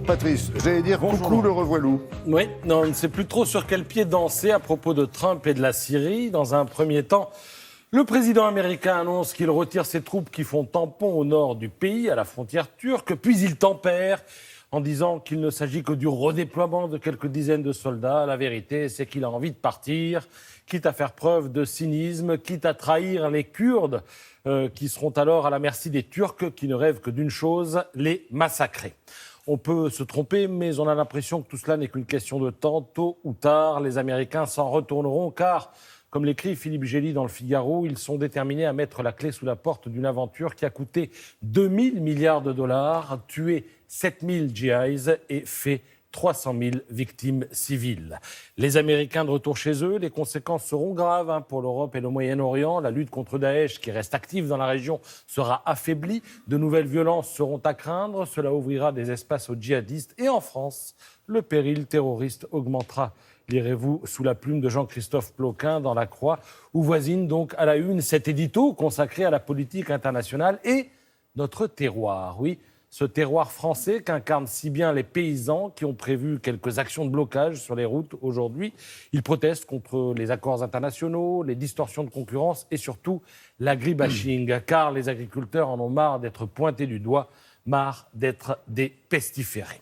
Patrice. J'allais dire coucou, le revoilou. Oui, non, on ne sait plus trop sur quel pied danser à propos de Trump et de la Syrie. Dans un premier temps, le président américain annonce qu'il retire ses troupes qui font tampon au nord du pays, à la frontière turque, puis il tempère en disant qu'il ne s'agit que du redéploiement de quelques dizaines de soldats. La vérité, c'est qu'il a envie de partir, quitte à faire preuve de cynisme, quitte à trahir les Kurdes, qui seront alors à la merci des Turcs qui ne rêvent que d'une chose, les massacrer. On peut se tromper, mais on a l'impression que tout cela n'est qu'une question de temps. Tôt ou tard, les Américains s'en retourneront, car, comme l'écrit Philippe Gély dans le Figaro, ils sont déterminés à mettre la clé sous la porte d'une aventure qui a coûté 2000 milliards de dollars, tué 7000 GIs et fait 300 000 victimes civiles. Les Américains de retour chez eux, les conséquences seront graves pour l'Europe et le Moyen-Orient. La lutte contre Daesh, qui reste active dans la région, sera affaiblie. De nouvelles violences seront à craindre. Cela ouvrira des espaces aux djihadistes. Et en France, le péril terroriste augmentera. Lirez-vous sous la plume de Jean-Christophe Ploquin dans La Croix, où voisine donc à la une cet édito consacré à la politique internationale et notre terroir. Oui, ce terroir français qu'incarnent si bien les paysans qui ont prévu quelques actions de blocage sur les routes aujourd'hui. Ils protestent contre les accords internationaux, les distorsions de concurrence et surtout l'agribashing, car les agriculteurs en ont marre d'être pointés du doigt, marre d'être des pestiférés.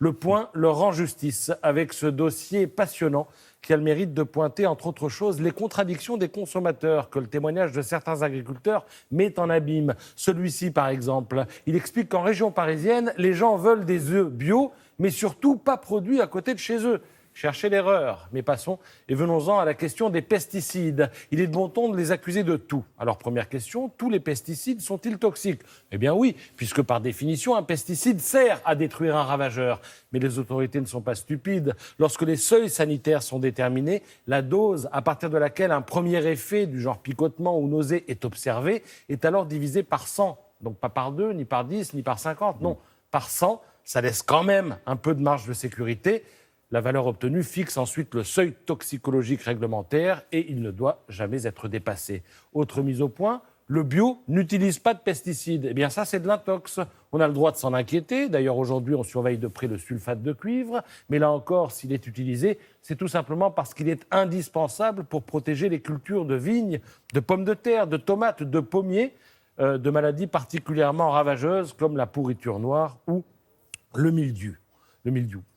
Le Point leur rend justice avec ce dossier passionnant qui a le mérite de pointer, entre autres choses, les contradictions des consommateurs que le témoignage de certains agriculteurs met en abîme. Celui-ci, par exemple, il explique qu'en région parisienne, les gens veulent des œufs bio, mais surtout pas produits à côté de chez eux. Cherchez l'erreur, mais passons et venons-en à la question des pesticides. Il est de bon ton de les accuser de tout. Alors, première question, tous les pesticides sont-ils toxiques ? Eh bien oui, puisque par définition, un pesticide sert à détruire un ravageur. Mais les autorités ne sont pas stupides. Lorsque les seuils sanitaires sont déterminés, la dose à partir de laquelle un premier effet du genre picotement ou nausée est observé est alors divisée par 100. Donc pas par 2, ni par 10, ni par 50, non, par 100. Ça laisse quand même un peu de marge de sécurité. La valeur obtenue fixe ensuite le seuil toxicologique réglementaire et il ne doit jamais être dépassé. Autre mise au point, le bio n'utilise pas de pesticides. Eh bien ça, c'est de l'intox. On a le droit de s'en inquiéter. D'ailleurs, aujourd'hui, on surveille de près le sulfate de cuivre. Mais là encore, s'il est utilisé, c'est tout simplement parce qu'il est indispensable pour protéger les cultures de vignes, de pommes de terre, de tomates, de pommiers, de maladies particulièrement ravageuses comme la pourriture noire ou le mildiou.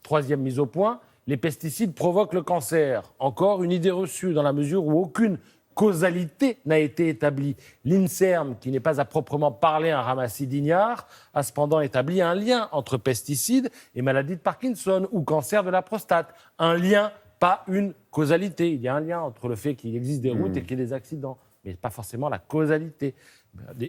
Troisième mise au point, les pesticides provoquent le cancer. Encore une idée reçue dans la mesure où aucune causalité n'a été établie. L'INSERM, qui n'est pas à proprement parler un ramassis d'ignards, a cependant établi un lien entre pesticides et maladie de Parkinson ou cancer de la prostate. Un lien, pas une causalité. Il y a un lien entre le fait qu'il existe des routes et qu'il y ait des accidents, mais pas forcément la causalité.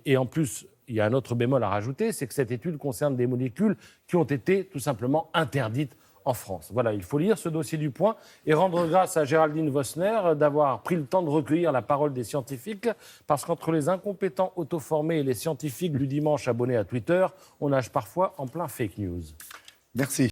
Et en plus, il y a un autre bémol à rajouter, c'est que cette étude concerne des molécules qui ont été tout simplement interdites en France. Voilà, il faut lire ce dossier du Point et rendre grâce à Géraldine Vossner d'avoir pris le temps de recueillir la parole des scientifiques, parce qu'entre les incompétents auto-formés et les scientifiques du dimanche abonnés à Twitter, on nage parfois en plein fake news. Merci.